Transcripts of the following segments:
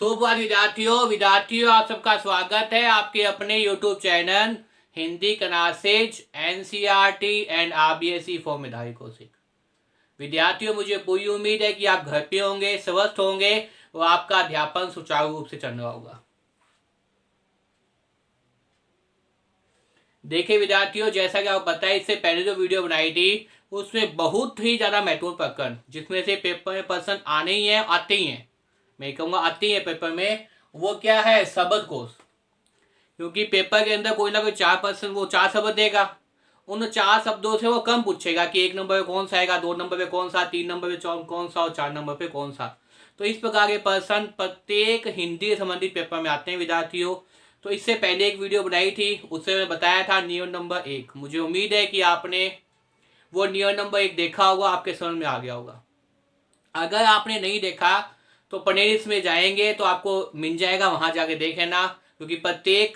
सुप्रभात विद्यार्थियों आप सबका स्वागत है आपके अपने YouTube channel Hindi classes NCERT and RBSE for मेधावी कौशिक। विद्यार्थियों, मुझे पूरी उम्मीद है कि आप घर पे होंगे, स्वस्थ होंगे और आपका अध्यापन सुचारू रूप से चल रहा होगा। देखिए विद्यार्थियों, जैसा कि आपको पता है, इससे पहले जो वीडियो बनाई थी उसमें बहुत ही ज़्यादा महत्वपूर्ण प्रकरण, जिसमें से पेपर में प्रश्न आने ही हैं, आते ही हैं, मैं कहूँगा आते ही हैं पेपर में, वो क्या है, शब्दकोश। क्योंकि पेपर के अंदर कोई ना कोई 4% वो 4 शब्द देगा, उन 4 शब्दों से वो कम पूछेगा कि 1 नंबर पे कौन सा आएगा, 2 नंबर पे कौन सा, 3 नंबर पे कौन सा और 4 नंबर पे कौन सा। तो इस प्रकार के प्रश्न प्रत्येक हिंदी संबंधित पेपर में आते हैं विद्यार्थियों। तो इससे पहले एक वीडियो बनाई थी, उससे मैं बताया था नियम नंबर 1। मुझे उम्मीद है कि आपने वो नियम नंबर 1 देखा होगा, आपके समझ में आ गया होगा। अगर आपने नहीं देखा तो प्लेलिस्ट में जाएंगे तो आपको मिल जाएगा, वहां जाके देख लेना। क्योंकि प्रत्येक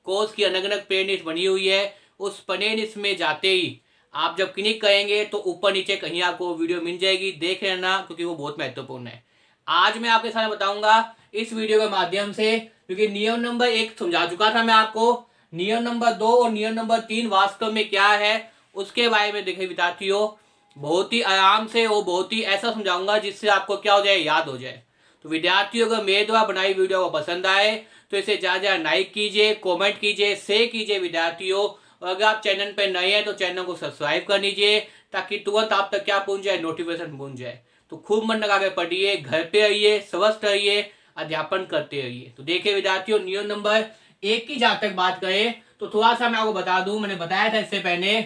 कोर्स की अलग अलग प्लेलिस्ट बनी हुई है, उस प्लेलिस्ट में जाते ही आप जब क्लिक करेंगे तो ऊपर नीचे कहीं आपको वीडियो मिल जाएगी, देख लेना, क्योंकि वो बहुत महत्वपूर्ण है। आज मैं आपके साथ बताऊंगा इस वीडियो के माध्यम से, क्योंकि नियम नंबर 1 समझा चुका था मैं आपको, नियम नंबर 2 और नियम नंबर 3 वास्तव में क्या है उसके बारे में देखिए विद्यार्थियों, बहुत ही आराम से और बहुत ही ऐसा समझाऊंगा जिससे आपको क्या हो जाए, याद हो जाए। तो विद्यार्थियों, अगर मेरे द्वारा बनाई वीडियो को पसंद आए तो इसे ज़्यादा लाइक कीजिए, कमेंट कीजिए, शेयर कीजिए विद्यार्थियों। और अगर आप चैनल पर नए हैं तो चैनल को सब्सक्राइब कर लीजिए, ताकि तुरंत आप तक क्या पहुंच जाए, नोटिफिकेशन पहुंच जाए। तो खूब मन लगा के पढ़िए, घर पे रहिए, स्वस्थ रहिए, अध्यापन करते रहिए। तो देखिए विद्यार्थियों, नियम नंबर 1 की जहां तक बात करें तो थोड़ा सा मैं आपको बता दूं, मैंने बताया था इससे पहले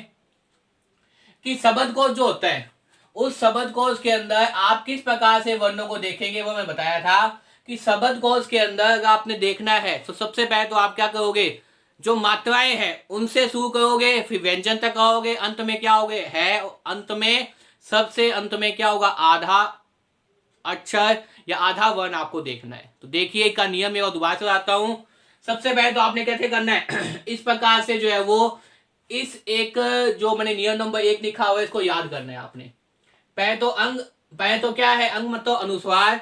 कि शब्दकोश जो होता है, उस शब्दकोश के अंदर आप किस प्रकार से वर्णों को देखेंगे वो मैं बताया था। कि शब्दकोश के अंदर अगर आपने देखना है तो सबसे पहले तो आप क्या करोगे, जो मात्राएं हैं उनसे शुरू करोगे, फिर व्यंजन तक आओगे, अंत में क्या होगे, है, अंत में सबसे अंत में क्या होगा, आधा अक्षर या आधा वर्ण आपको देखना है। तो देखिए इसका नियम मैं दोबारा से बताता हूं। सबसे पहले तो आपने कैसे करना है इस प्रकार से जो है वो, इस एक जो मैंने नियम नंबर 1 लिखा हुआ है इसको याद करना है आपने। पहले तो क्या है, अंग मतलब अनुस्वार।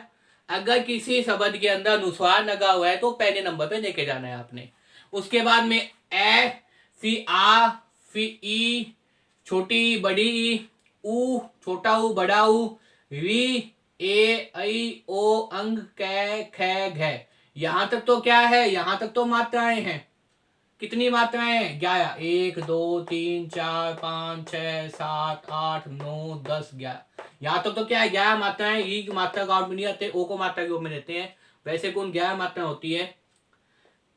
अगर किसी शब्द के अंदर अनुस्वार लगा हुआ है तो पहले नंबर पे लेके जाना है आपने। उसके बाद में ए, फिर आ, फिर ई, छोटी बड़ी ई, ऊ, छोटा ऊ, बड़ा ऊ, वी, ए, ऐ, ओ, अंग, कै, ख, घ। यहां तक तो क्या है, यहां तक तो मात्राएं हैं। कितनी मात्राएं हैं, 11, 1 2 3 4 5 6 7 8 9 10 11। यहाँ तक तो क्या है, 11 मात्राएं। ई की मात्रा का आउट में नहीं आते, ओ को मात्रा के रूप में लेते हैं, वैसे कुल 11 मात्रा होती है।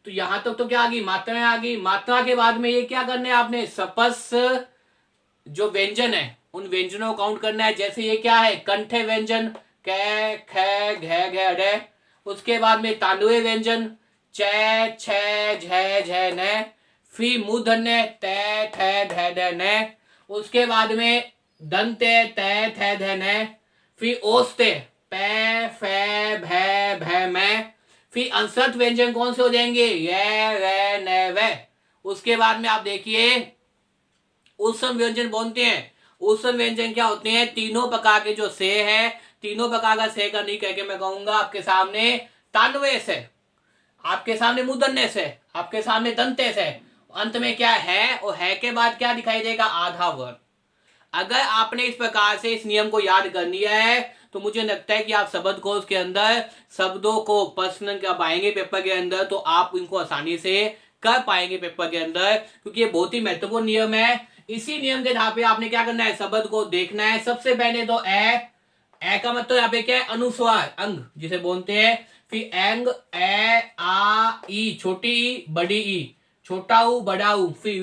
तो यहाँ तक तो क्या आ गई, मात्राएं आ गई। मात्रा के बाद में ये क्या करना है आपने, सपस जो व्यंजन है उन व्यंजनों को काउंट करना है। जैसे ये क्या है, कंठ व्यंजन, कै, ख, घ, घ, ढ। उसके बाद में तांडुए व्यंजन, च, छ, झ, झ, न। फिर मूर्धन्य, त, थ, ध, ध, न। उसके बाद में दंते, त, थ, ध, न। फिर ओस्ते, प, फ, भ, भ, म। फिर अंसत व्यंजन कौन से हो जाएंगे, य, व, न, व। उसके बाद में आप देखिए उत्सव व्यंजन बोलते हैं। उत्सव व्यंजन क्या होते हैं, तीनों प्रकार के जो से है, तीनों प्रकार का से का नहीं कह के मैं कहूंगा आपके सामने तांडवे से, आपके सामने मूर्धन्य से, आपके सामने दंते से, अंत में क्या है, और है के बाद क्या दिखाई देगा, आधा वर्ण। अगर आपने इस प्रकार से इस नियम को याद कर लिया है तो मुझे लगता है कि आप शब्दकोश के अंदर शब्दों को प्रश्न कर पाएंगे पेपर के अंदर, तो आप इनको आसानी से कर पाएंगे पेपर के अंदर, क्योंकि ये बहुत ही महत्वपूर्ण नियम है। इसी नियम के आधार पे आपने क्या करना है, शब्द को देखना है। सबसे पहले तो ए का मतलब यहाँ पे क्या है, अनुस्वार, अंग जिसे बोलते हैं। फिर एंग, ए, आ, ई, छोटी ई, बड़ी ई, छोटा ऊ, बड़ा ऊ। फिर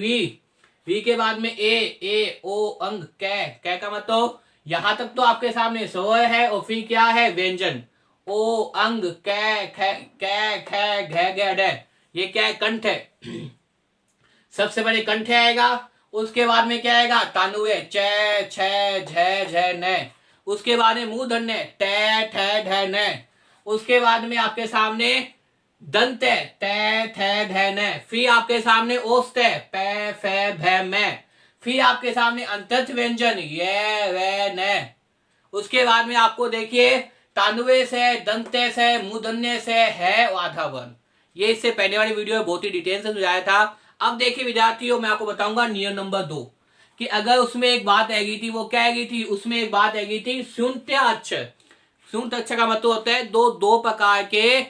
वी के बाद में ए, ओ, अंग, कै का मतलब यहां तक तो आपके सामने स्वर है, और फिर क्या है, व्यंजन, ओ, अंग, कै, ख, घ, घ, ढ। ये क्या है, कंठ है। सबसे पहले कंठ आएगा, उसके बाद में क्या आएगा, तानुए, च, छ, झ, झ, न। उसके बाद में मूर्धन्य, ट, ठ, ढ, न। उसके बाद में आपके सामने दंत, त, थ, ध, न। फिर आपके सामने ओस्त, प, फ, भ, म। फिर आपके सामने अंतस्थ व्यंजन, य, व, न। उसके बाद में आपको देखिए तानवे से, दंते से, मूर्धन्य से, है और आधा वर्ण। ये इससे पहले वाली वीडियो में बहुत ही डिटेल से समझाया था। अब देखिए विद्यार्थियों, मैं आपको बताऊंगा नियम नंबर 2 कि अगर उसमें एक बात आ गई थी, वो क्या आ गई थी, उसमें एक बात आ गई थी शून्य अक्षर। शून्य अक्षर का मतलब होता है दो प्रकार के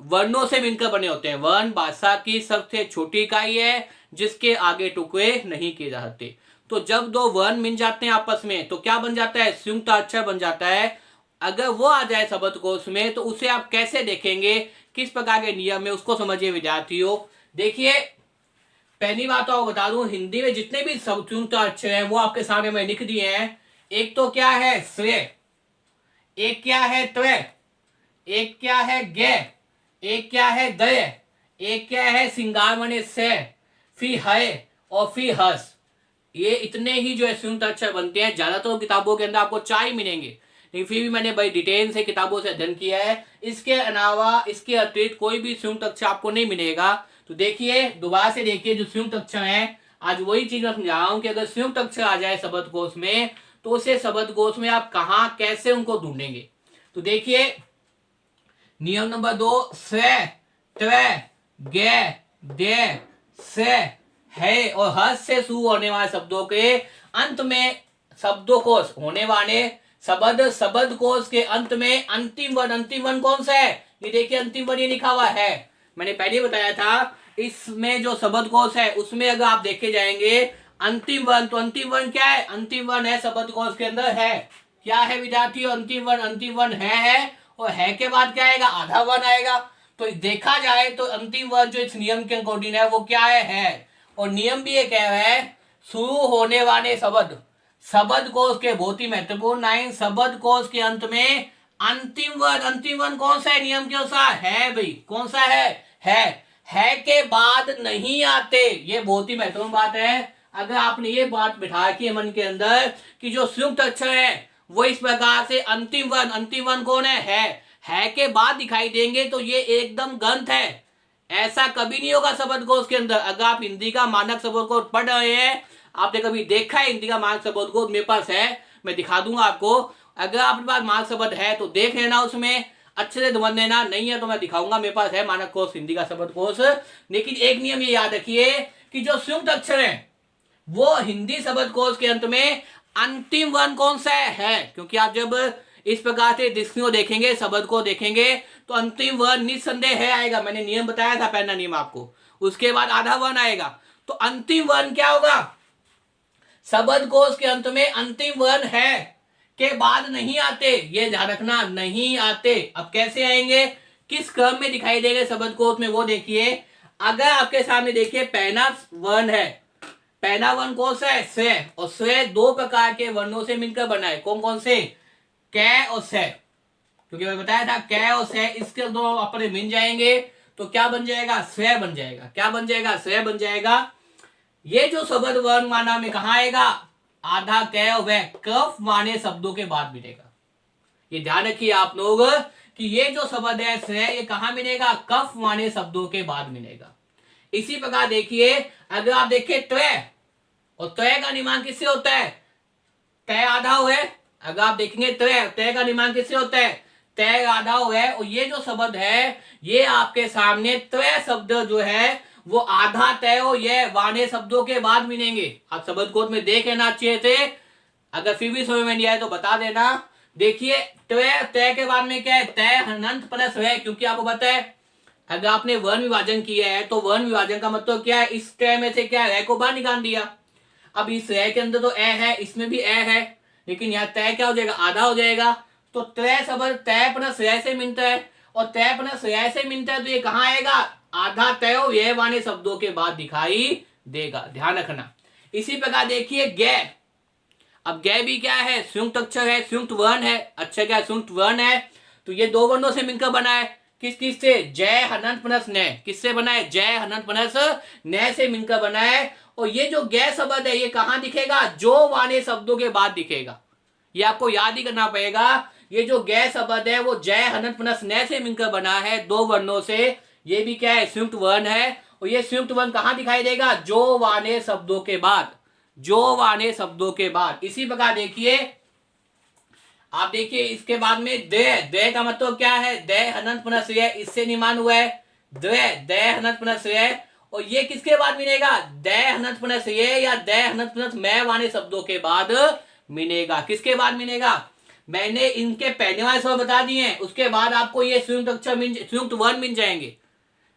वर्णों से मिलकर बने होते हैं। वर्ण भाषा की सबसे छोटी इकाई है जिसके आगे टुकड़े नहीं किए जा सकते। तो जब दो वर्ण मिल जाते हैं आपस में तो क्या बन जाता है, संयुक्त अक्षर बन जाता है। अगर वो आ जाए शब्दकोश में तो उसे आप कैसे देखेंगे, किस प्रकार के नियम है, उसको समझिए विद्यार्थियों। देखिए पहली बात तो आपको बता दूं, हिंदी में जितने भी संयुक्त अक्षर हैं वो आपके सामने मैं लिख दिए हैं। एक तो क्या है श्रेय, एक क्या है त्वय, एक क्या है गे, एक क्या है दय, एक क्या है सिंगार मने से, फिर है और फिर हस। ये इतने ही जो है संयुक्त अक्षर बनते हैं। ज्यादातर किताबों के अंदर आपको 4 ही मिलेंगे, लेकिन फिर भी मैंने बड़ी डिटेल से किताबों से अध्ययन किया है। इसके अलावा, इसके अतिरिक्त कोई भी संयुक्त अक्षर आपको नहीं मिलेगा। तो देखिए दोबारा से देखिए, जो संयुक्त अक्षर है, आज वही चीज मैं समझा रहा हूं कि अगर संयुक्त अक्षर आ जाए शब्दकोश में तो उसे शब्दकोश में आप कहां कैसे उनको ढूंढेंगे। तो देखिए नियम नंबर 2, स्व, त्वय, गे, दे, से, है और हस से शुरू होने वाले शब्दों के अंत में शब्दकोश होने वाले शब्दकोश के अंत में अंतिम वर्ण कौन सा है, ये देखिए अंतिम वर्ण ये लिखा हुआ है। मैंने पहले बताया था इसमें जो शब्दकोश है उसमें अगर आप देखे जाएंगे अंतिम वर्ण, तो अंतिम वर्ण क्या है, अंतिम वर्ण है शब्दकोश के अंदर है। क्या है विद्यार्थियों, अंतिम वर्ण है और है के बाद क्या आएगा, आधा वर्ण आएगा। तो देखा जाए तो अंतिम वर्ण जो इस नियम के अकॉर्डिंग है वो क्या है। और नियम भी ये कह रहा है शुरू होने वाले शब्दकोश के बहुत ही महत्वपूर्ण लाइन, शब्दकोश के अंत में अंतिम वर्ण कौन सा है नियम के अनुसार, है भाई, कौन सा है के बाद नहीं आते। ये बहुत ही महत्वपूर्ण बात है। अगर आपने ये बात बिठा की मन के अंदर कि जो संयुक्त अक्षर है वो इस प्रकार से अंतिम वर्ण कौन है के बाद दिखाई देंगे तो ये एकदम गलत है। ऐसा कभी नहीं होगा शब्दकोश के अंदर। अगर आप हिंदी का मानक शब्दकोश पढ़ रहे हैं, आपने कभी देखा है हिंदी का मानक शब्दकोश, मेरे पास है, मैं दिखा दूंगा आपको। अगर आपके पास मानक शब्द है तो देख लेना, उसमें अच्छे से ध्यान देना, नहीं है तो मैं दिखाऊंगा, मेरे पास है मानक कोश हिंदी का शब्दकोश। लेकिन एक नियम ये याद रखिए कि जो संयुक्त अक्षर है वो हिंदी शब्दकोश के अंत में अंतिम वर्ण कौन सा है, क्योंकि आप जब इस प्रकार से दृष्टियों देखेंगे, शब्द को देखेंगे तो अंतिम वर्ण निस्संदेह है आएगा। मैंने नियम बताया था, पहला नियम आपको। उसके बाद आधा वर्ण आएगा, तो अंतिम वर्ण क्या होगा, शब्दकोश के अंत में अंतिम वर्ण है के बाद नहीं आते, ये ध्यान रखना, नहीं आते। अब कैसे आएंगे, किस क्रम में दिखाई देंगे शब्दकोश में, वो देखिए। अगर आपके सामने देखिए पहला वर्ण है, पहला वर्ण कौन सा है, स्व, और स्व 2 प्रकार के वर्णों से मिलकर बना है। कौन कौन से, कै और से, क्योंकि मैं बताया था कै और से इसके दो अपने मिल जाएंगे तो क्या बन जाएगा, स्व बन जाएगा। क्या बन जाएगा, स्व बन जाएगा। ये जो शब्द वर्ण माना में कहा आएगा, आधा कै और वह कफ माने शब्दों के बाद मिलेगा। ये ध्यान रखिए आप लोग कि ये जो शब्द है स्व, ये कहां मिलेगा, कफ माने शब्दों के बाद मिलेगा। इसी प्रकार देखिए, अगर आप देखिए त्वय, और त्वय का निर्माण किससे होता है, तय आधा है। अगर आप देखेंगे तय का निर्माण किससे होता है, तय आधा है। और ये जो शब्द है ये आपके सामने त्वय शब्द जो है वो आधा तय हो, ये वाने शब्दों के बाद मिलेंगे। आप शब्दकोश में देख लेना अच्छे से, अगर फिर भी समझ में नहीं आए तो बता देना। देखिए तय के बाद में क्या है, तय हनंत प्लस है, क्योंकि आपको पता है अगर आपने वर्ण विभाजन किया है तो वर्ण विभाजन का मतलब क्या है, इस तय में से क्या है, को बाहर निकाल दिया। अब इस ए के अंदर तो ए है, इसमें भी ए है, लेकिन यहाँ तय क्या हो जाएगा, आधा हो जाएगा। तो तय शब्द तय प्लस य से मिलता है, और तय प्लस य से मिलता है तो ये कहाँ आएगा, आधा तय हो ये वाले शब्दों के बाद दिखाई देगा, ध्यान रखना। इसी प्रकार देखिए गे, अब गे भी क्या है, संयुक्त अक्षर है, संयुक्त वर्ण है। अक्षर क्या है, संयुक्त वर्ण है। तो ये 2 वर्णों से मिलकर बना है, किस से, जय हनंत प्लस न, किससे बना है, जय हनंत प्लस न से मिलकर बना है। और ये जो गे शब्द है ये कहां दिखेगा, जो वाले शब्दों के बाद दिखेगा। ये आपको याद ही करना पड़ेगा, ये जो गे शब्द है वो जय हनंत प्लस न से मिलकर बना है, 2 वर्णों से। ये भी क्या है, संयुक्त वर्ण है। और ये संयुक्त वर्ण कहां दिखाई देगा, जो वाले शब्दों के बाद, जो वाले शब्दों के बाद। इसी प्रकार देखिए आप देखिए इसके बाद में द्वय, द्वय का मतलब क्या है, द्वय हनंत पुनः श्रेय, इससे निर्माण हुआ है द्वय, द्वय हनंत पुनः श्रेय। और ये किसके बाद मिलेगा, द्वय हनंत पुनः श्रेय या द्वय हनंत पुनः मैं वाले शब्दों के बाद मिलेगा। किसके बाद मिलेगा, मैंने इनके पहले वाले शब्द बता दिए हैं, उसके बाद आपको ये संयुक्त अक्षर संयुक्त वर्ण मिल जाएंगे।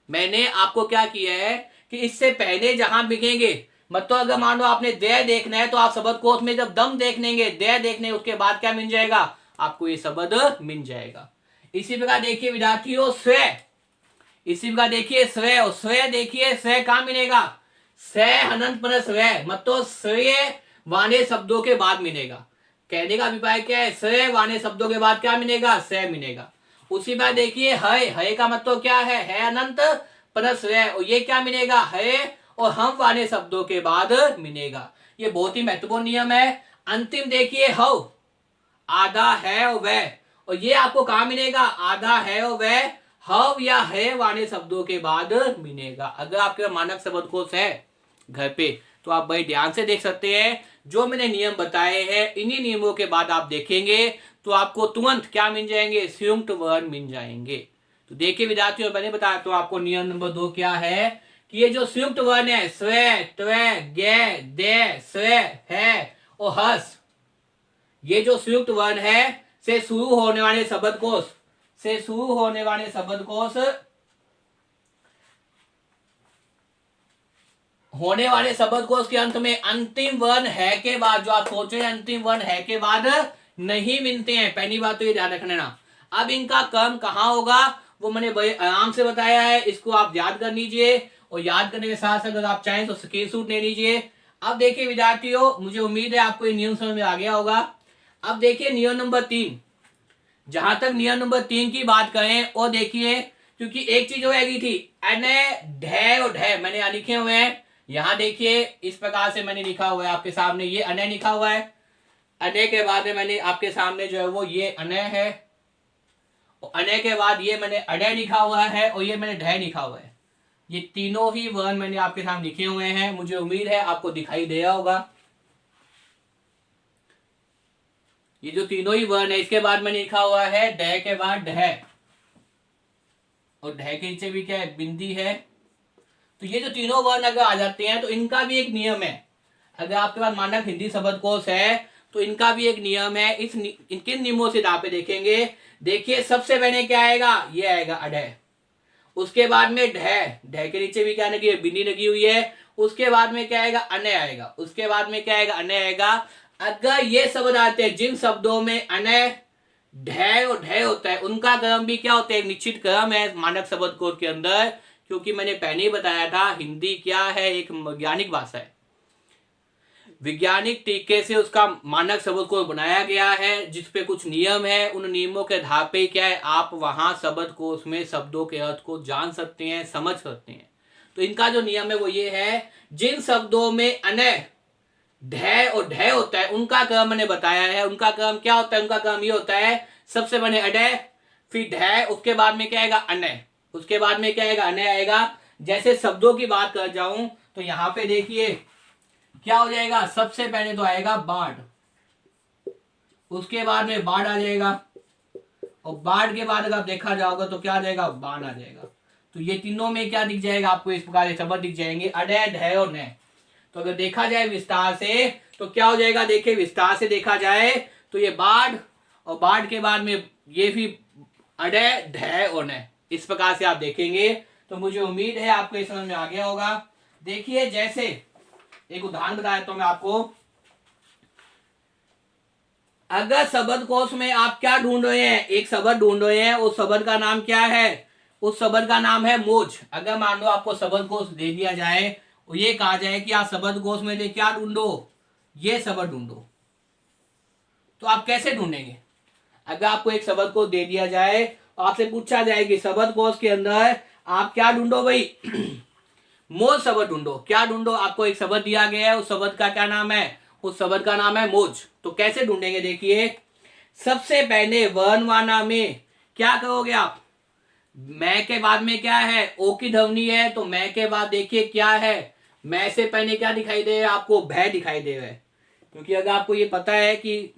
मैंने आपको क्या किया है कि इससे पहले जहां मिलेंगे, मतलब अगर मान लो आपने दय देखना है तो आप शब्द कोश में जब दम देख लेंगे, दय देखने उसके बाद क्या मिल जाएगा, आपको ये शब्द मिल जाएगा। इसी प्रकार देखिए विद्यार्थियों स्वय, इसी प्रकार देखिए स्वय, और स्वय देखिए स्वय कहां मिलेगा, स हनंत पर स्वय, मतलब स्वय वाले शब्दों के बाद मिलेगा। कहने का अभिप्राय क्या है, स्वय वाले शब्दों के बाद क्या मिलेगा, स मिलेगा। उसी बार देखिए है का मतलब क्या है अनंत प्लस है, और ये क्या मिलेगा, है और हम वाले शब्दों के बाद मिलेगा। ये बहुत ही महत्वपूर्ण नियम है। अंतिम देखिए हव, आधा है और वह, और ये आपको कहां मिलेगा, आधा है और वह हव या है वाले शब्दों के बाद मिलेगा। अगर आपके मानक शब्दकोश है घर पे तो आप बड़े ध्यान से देख सकते हैं, जो मैंने नियम बताए हैं इन्हीं नियमों के बाद आप देखेंगे तो आपको तुरंत क्या मिल जाएंगे, संयुक्त वर्ण मिल जाएंगे। तो देखिए विद्यार्थियों, मैंने बताया तो आपको नियम नंबर 2 क्या है कि ये जो संयुक्त वर्ण है स्व, त्व, गे, दे, स्व, है और हस, ये जो संयुक्त वर्ण है से शुरू होने वाले शब्दकोश, से शुरू होने वाले शब्दकोश, होने वाले शब्दकोश के अंत में अंतिम वर्ण है के बाद, जो आप सोच रहे हैं अंतिम वर्ण है के बाद नहीं मिलते हैं, पहली बात तो ये ध्यान रखना ना। अब इनका क्रम कहां होगा वो मैंने बड़े आराम से बताया है, इसको आप याद कर लीजिए, और याद करने के साथ साथ अगर आप चाहें तो स्क्रीनशॉट ले लीजिए। अब देखिए विद्यार्थियों, मुझे उम्मीद है आपको ये नियम समझ में आ गया होगा। अब देखिए नियम नंबर 3, जहां तक नियम नंबर 3 की बात करें, और देखिए क्योंकि एक चीज होगी थी अनय ढय और ढय मैंने यहाँ लिखे हुए हैं, यहां देखिए इस प्रकार से मैंने लिखा हुआ है आपके सामने, ये अनय लिखा हुआ है, अनय के बाद में मैंने आपके सामने जो है वो ये अनय है, और अनय के बाद ये मैंने अडय लिखा हुआ है, और ये मैंने ढय लिखा हुआ है। ये तीनों ही वर्ण मैंने आपके सामने लिखे हुए हैं, मुझे उम्मीद है आपको दिखाई दे रहा होगा। ये जो तीनों ही वर्ण है, इसके बाद मैंने लिखा हुआ है ढय के बाद ढय, और ढय के नीचे भी क्या है, बिंदी है। तो ये जो तीनों वर्ण अगर आ जाते हैं तो इनका भी एक नियम है, अगर आपके पास मानक हिंदी शब्दकोश है तो इनका भी एक नियम है। इनके नियमों से आप देखेंगे, देखिए सबसे पहले क्या आएगा, ये आएगा अढय, उसके बाद में ढय, ढय के नीचे भी क्या लगी है, बिंदी लगी हुई है, उसके बाद में क्या आएगा, अनय आएगा, उसके बाद में क्या आएगा, अनय आएगा। अगर ये शब्द आते हैं जिन शब्दों में अनय ढय और ढय होता है, उनका क्रम भी क्या होता है, एक निश्चित क्रम है मानक शब्दकोश के अंदर, क्योंकि मैंने पहले ही बताया था हिंदी क्या है, एक वैज्ञानिक भाषा है, वैज्ञानिक तरीके से उसका मानक शब्दकोश बनाया गया है, जिसपे कुछ नियम है, उन नियमों के आधार पे क्या है, आप वहां शब्दकोश में शब्दों के अर्थ को जान सकते हैं, समझ सकते हैं। तो इनका जो नियम है वो ये है, जिन शब्दों में अनय ढय और ढय होता है उनका क्रम मैंने बताया है, उनका क्रम क्या होता है, उनका क्रम ये होता है, सबसे पहले अडय, फिर ढय, उसके बाद में क्या आएगा, अनय, उसके बाद में क्या आएगा, अनय आएगा। जैसे शब्दों की बात कर जाऊं तो यहां पे देखिए क्या हो जाएगा, सबसे पहले तो आएगा बाढ़, उसके बाद में बाढ़ आ जाएगा, और बाढ़ के बाद अगर देखा जाओगा तो क्या आ जाएगा, बाण आ जाएगा। तो ये तीनों में क्या दिख जाएगा आपको, इस प्रकार के शब्द दिख जाएंगे, अडय, ढय और नय। तो अगर देखा जाए विस्तार से तो क्या हो जाएगा, देखिए विस्तार से देखा जाए तो ये बाढ़, और बाढ़ के बाद में ये भी अडय, ढय और नय, इस प्रकार से आप देखेंगे। तो मुझे उम्मीद है आपको इस समझ में आ गया होगा। देखिए जैसे एक उदाहरण बताया तो मैं आपको, अगर शब्दकोश में आप क्या ढूंढ रहे हैं, एक शब्द ढूंढ रहे हैं, उस शब्द का नाम क्या है, उस शब्द का नाम है मोज। अगर मान लो आपको शब्दकोश दे दिया जाए और ये कहा जाए कि आप शब्दकोश में से क्या ढूंढो, ये शब्द ढूंढो, तो आप कैसे ढूंढेंगे। अगर आपको एक शब्दकोश दे दिया जाए, आपसे पूछा जाए कि शब्दकोश के अंदर आप क्या ढूंढो भाई, मोज शब्द ढूंढो, क्या ढूंढो, आपको एक शब्द दिया गया है, उस शब्द का क्या नाम है, उस शब्द का नाम है मोज। तो कैसे ढूंढेंगे, देखिए सबसे पहले वर्णमाला में क्या करोगे आप, मैं के बाद में क्या है, ओ की ध्वनि है, तो मैं के बाद देखिए क्या है, मैं से पहले क्या दिखाई दे रहा है आपको, भय दिखाई दे रहा है। क्योंकि अगर आपको ये पता है कि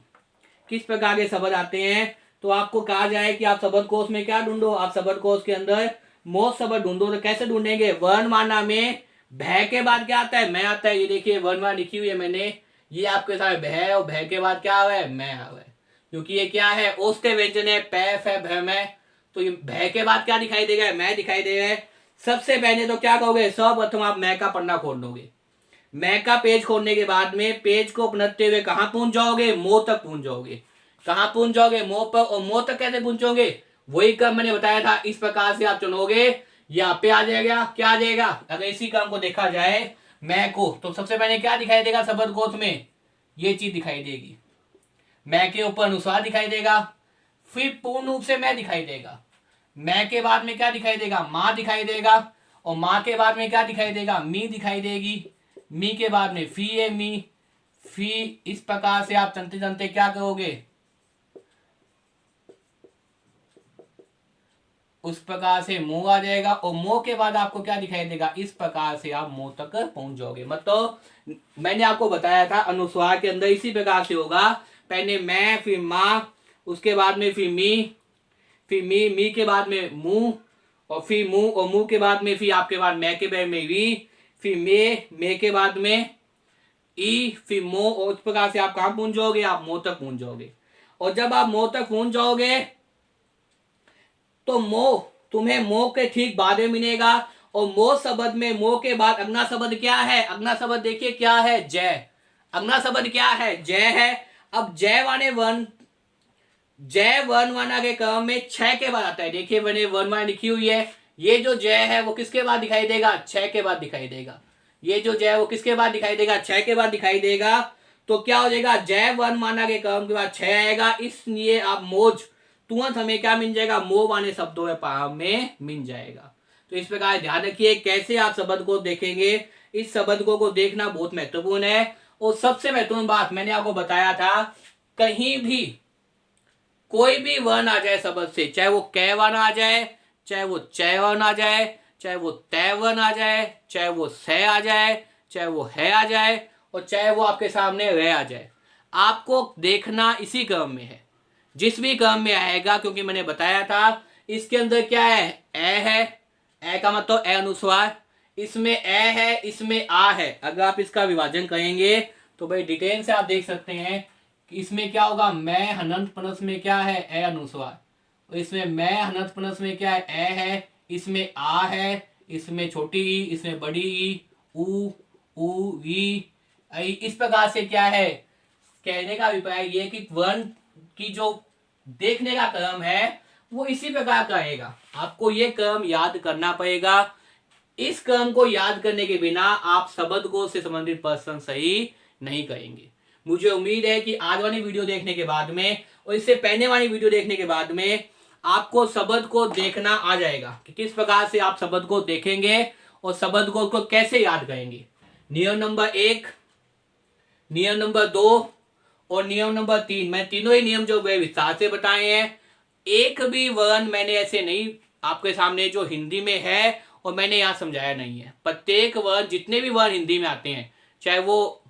किस प्रकार के शब्द आते हैं, तो आपको कहा जाए कि आप शब्दकोश में क्या ढूंढो, आप शब्दकोश के अंदर मोस्ट शब्द ढूंढो। तो कैसे ढूंढेंगे, वर्णमाला में भय के बाद क्या आता है, मैं आता है। ये देखिए वर्णमाला लिखी हुई है मैंने, ये आपके साथ भय, और भय के बाद क्या हुआ है, मैं हुआ है, क्योंकि ये क्या है, ओष्ठ्य व्यंजन है, पैफ है, भय में। तो ये भय के बाद क्या दिखाई देगा, मैं दिखाई देगा। सबसे पहले तो क्या कहोगे, सर्वप्रथम आप मैं का पन्ना खोल दोगे। मैं का पेज खोलने के बाद में पेज को पलटते हुए कहां पहुंच जाओगे, मोह तक पहुंच जाओगे। कहां पहुंच जाओगे, मोह पर। और मोह तक कैसे पहुंचोगे, वही क्रम मैंने बताया था, इस प्रकार से आप चुनोगे, यहाँ पे आ जाएगा। क्या आ जाएगा, अगर इसी क्रम को देखा जाए मैं को, तो सबसे पहले क्या दिखाई देगा शब्दकोश में, ये चीज दिखाई देगी, मैं के ऊपर अनुस्वार दिखाई देगा, फिर पूर्ण रूप से मैं दिखाई देगा। मैं के बाद में क्या दिखाई देगा, माँ दिखाई देगा, और माँ के बाद में क्या दिखाई देगा, मी दिखाई देगी। मी के बाद में फी है, मी फी। इस प्रकार से आप चलते चलते क्या करोगे, उस प्रकार से मुंह आ जाएगा, और मुंह के बाद आपको क्या दिखाई देगा, इस प्रकार से आप मुंह तक पहुंच जाओगे। मतलब मैंने आपको बताया था अनुस्वार के अंदर इसी प्रकार से होगा, पहले मैं, फिर माँ, उसके बाद में फिर मी, मी के बाद में मुंह, और फिर मुंह, और मुंह के बाद में फिर आपके बाद मैं के बाद में वी, फिर मे के बाद में ई, फिर मो, और इस प्रकार से आप कहां पहुंच जाओगे, आप मुंह तक पहुंच जाओगे। और जब आप मुंह तक पहुंच जाओगे तो मोह तुम्हें मोह के ठीक बाद में मिलेगा। और मोह शब्द में मोह के बाद अगला शब्द क्या है, अगला शब्द देखिए क्या है, जय। अगला शब्द क्या है, जय है। अब जय वाले वर्ण, जय वर्णमाला के क्रम में छह के बाद आता है। देखिए मैंने वर्णमाला लिखी हुई है, ये जो जय है वो किसके बाद दिखाई देगा, छह के बाद दिखाई देगा। ये जो जय वो किसके बाद दिखाई देगा, छह के बाद दिखाई देगा। तो क्या हो जाएगा, जय वर्णमाला के क्रम के बाद छह आएगा, इसलिए आप मोज तुरंत हमें क्या मिल जाएगा, मोह वाले शब्दों में मिल जाएगा। तो इस प्रकार ध्यान रखिए कैसे आप शब्द को देखेंगे, इस शब्द को देखना बहुत महत्वपूर्ण है। और सबसे महत्वपूर्ण बात मैंने आपको बताया था, कहीं भी कोई भी वर्ण आ जाए शब्द से, चाहे वो कै वर्ण आ जाए, चाहे वो चय वर्ण आ जाए, चाहे वो तय वर्ण आ जाए, चाहे वो स आ जाए, चाहे वो है आ जाए, और चाहे वो आपके सामने रह आ जाए, आपको देखना इसी क्रम में है, जिस भी क्रम में आएगा। क्योंकि मैंने बताया था इसके अंदर क्या है, है, ए का मतलब ए अनुस्वार, इसमें ए है, इसमें आ है। अगर आप इसका विभाजन करेंगे तो भाई डिटेल से आप देख सकते हैं कि इसमें क्या होगा, मैं हनंत प्लस में क्या है, ए अनुस्वार, और इसमें मैं हनंत प्लस में क्या है, ए है, इसमें आ है, इसमें छोटी ई, इसमें बड़ी ई, उ वी। इस प्रकार से क्या है, कहने का अभिप्राय ये कि वर्ण की जो देखने का क्रम है वो इसी प्रकार का रहेगा। आपको ये क्रम याद करना पड़ेगा। इस क्रम को याद करने के बिना आप शब्दकोश से संबंधित प्रश्न सही नहीं करेंगे। मुझे उम्मीद है कि आज वाली वीडियो देखने के बाद में और इससे पहले वाली वीडियो देखने के बाद में आपको शब्द को देखना आ जाएगा कि किस प्रकार से आप शब्द को देखेंगे और शब्दकोश को कैसे याद करेंगे। नियम नंबर 1, नियम नंबर 2 और नियम नंबर 3, मैं तीनों ही नियम जो वे विस्तार से बताए हैं। एक भी वर्ण मैंने ऐसे नहीं आपके सामने जो हिंदी में है और मैंने यहाँ समझाया नहीं है। प्रत्येक वर्ण, जितने भी वर्ण हिंदी में आते हैं, चाहे वो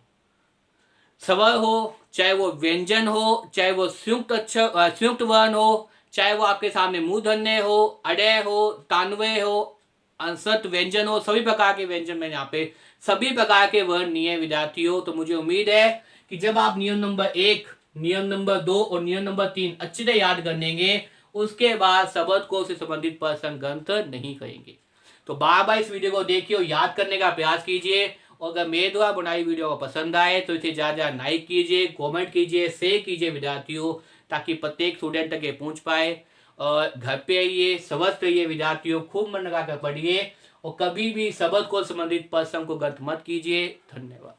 स्वर हो, चाहे वो व्यंजन हो, चाहे वो संयुक्त अक्षर संयुक्त वर्ण हो, चाहे वो आपके सामने मूर्धन्य हो, अडय हो, तानवय हो, अंशत व्यंजन हो, सभी प्रकार के व्यंजन मैंने यहाँ पे सभी प्रकार के वर्ण लिए विद्यार्थियों। तो मुझे उम्मीद है कि जब आप नियम नंबर 1, नियम नंबर 2 और नियम नंबर 3 अच्छी तरह याद कर लेंगे, उसके बाद शब्दकोश से संबंधित प्रश्न ग्रंथ नहीं करेंगे। तो बार बार इस वीडियो को देखिए और याद करने का प्रयास कीजिए। और अगर मेरे द्वारा बनाई वीडियो को पसंद आए तो इसे ज़्यादा लाइक कीजिए, कमेंट कीजिए, शेयर कीजिए विद्यार्थियों, ताकि प्रत्येक स्टूडेंट तक ये पहुँच पाए। और घर पे आइए, स्वस्थ रहिए विद्यार्थियों, खूब मन लगा कर पढ़िए और कभी भी शब्दकोश संबंधित प्रश्न को गलत मत कीजिए। धन्यवाद।